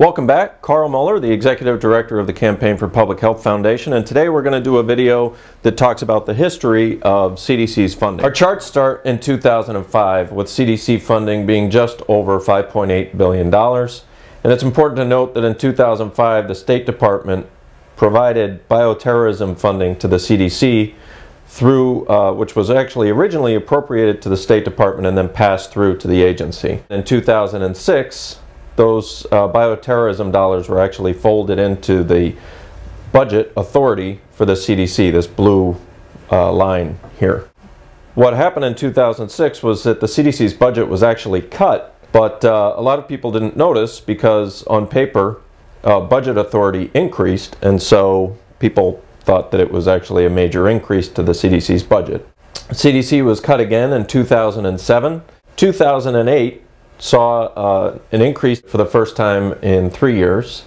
Welcome back. Carl Muller, the Executive Director of the Campaign for Public Health Foundation, and today we're going to do a video that talks about the history of CDC's funding. Our charts start in 2005 with CDC funding being just over $5.8 billion. And it's important to note that in 2005 the State Department provided bioterrorism funding to the CDC through, which was actually originally appropriated to the State Department and then passed through to the agency. In 2006, those bioterrorism dollars were actually folded into the budget authority for the CDC, this blue line here. What happened in 2006 was that the CDC's budget was actually cut, but a lot of people didn't notice because on paper budget authority increased, and so people thought that it was actually a major increase to the CDC's budget. CDC was cut again in 2007. 2008 saw an increase for the first time in 3 years,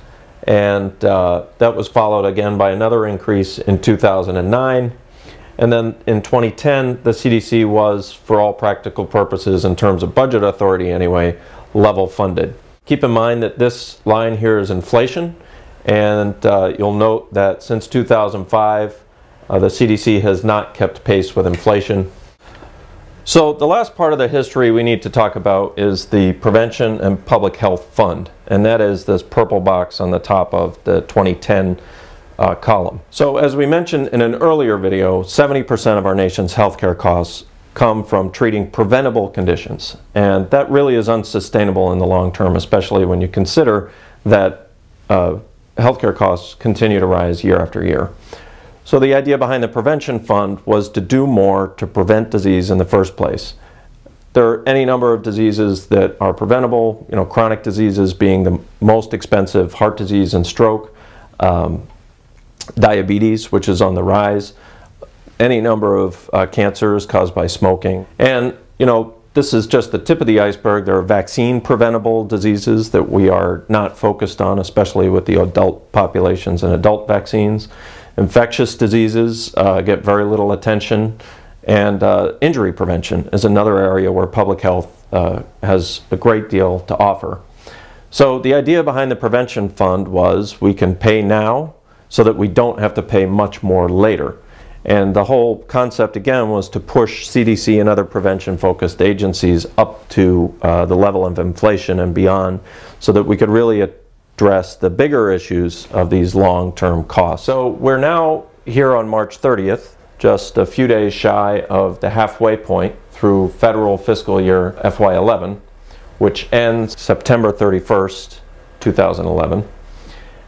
and that was followed again by another increase in 2009. And then in 2010, the CDC was, for all practical purposes in terms of budget authority anyway, level funded. Keep in mind that this line here is inflation, and you'll note that since 2005, the CDC has not kept pace with inflation. So the last part of the history we need to talk about is the Prevention and Public Health Fund, and that is this purple box on the top of the 2010 column. So as we mentioned in an earlier video, 70% of our nation's healthcare costs come from treating preventable conditions, and that really is unsustainable in the long term, especially when you consider that healthcare costs continue to rise year after year. So the idea behind the Prevention Fund was to do more to prevent disease in the first place. There are any number of diseases that are preventable, chronic diseases being the most expensive, heart disease and stroke, diabetes, which is on the rise, any number of cancers caused by smoking. And, this is just the tip of the iceberg. There are vaccine preventable diseases that we are not focused on, especially with the adult populations and adult vaccines. Infectious diseases get very little attention, and injury prevention is another area where public health has a great deal to offer. So the idea behind the Prevention Fund was we can pay now so that we don't have to pay much more later. And the whole concept again was to push CDC and other prevention-focused agencies up to the level of inflation and beyond, so that we could really address the bigger issues of these long-term costs. So we're now here on March 30th, just a few days shy of the halfway point through federal fiscal year FY11, which ends September 31st, 2011.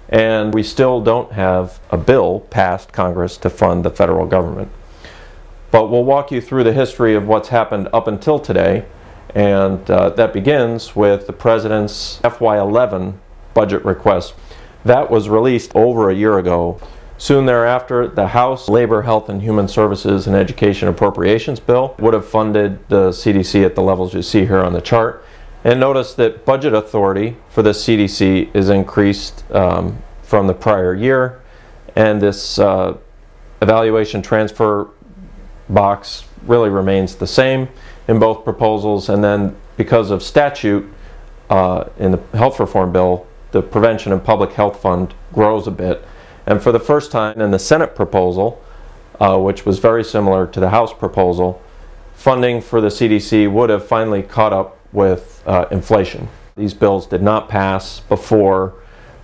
And we still don't have a bill passed Congress to fund the federal government. But we'll walk you through the history of what's happened up until today, and that begins with the President's FY11 budget request. That was released over a year ago. Soon thereafter, the House Labor, Health and Human Services and Education Appropriations Bill would have funded the CDC at the levels you see here on the chart. And notice that budget authority for the CDC is increased from the prior year, and this evaluation transfer box really remains the same in both proposals. And then because of statute in the health reform bill, the Prevention and Public Health Fund grows a bit. And for the first time in the Senate proposal, which was very similar to the House proposal, funding for the CDC would have finally caught up with inflation. These bills did not pass before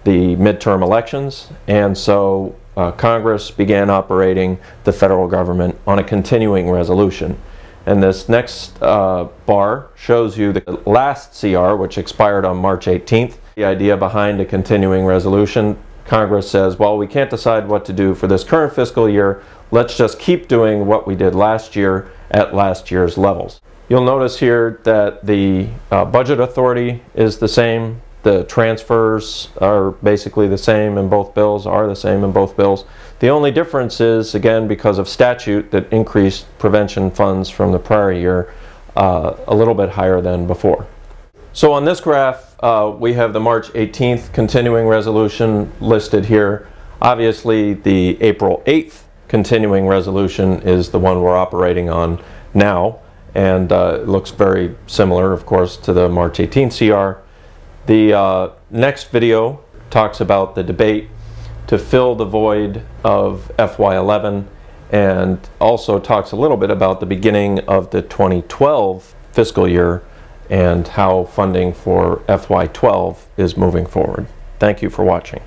the midterm elections, and so Congress began operating the federal government on a continuing resolution. And this next bar shows you the last CR, which expired on March 18th. The idea behind a continuing resolution, Congress says, well, we can't decide what to do for this current fiscal year. Let's just keep doing what we did last year at last year's levels. You'll notice here that the budget authority is the same. The transfers are basically the same in both bills, The only difference is, again, because of statute that increased prevention funds from the prior year a little bit higher than before. So on this graph, we have the March 18th continuing resolution listed here. Obviously, the April 8th continuing resolution is the one we're operating on now, and it looks very similar, of course, to the March 18th CR. The next video talks about the debate to fill the void of FY11, and also talks a little bit about the beginning of the 2012 fiscal year and how funding for FY12 is moving forward. Thank you for watching.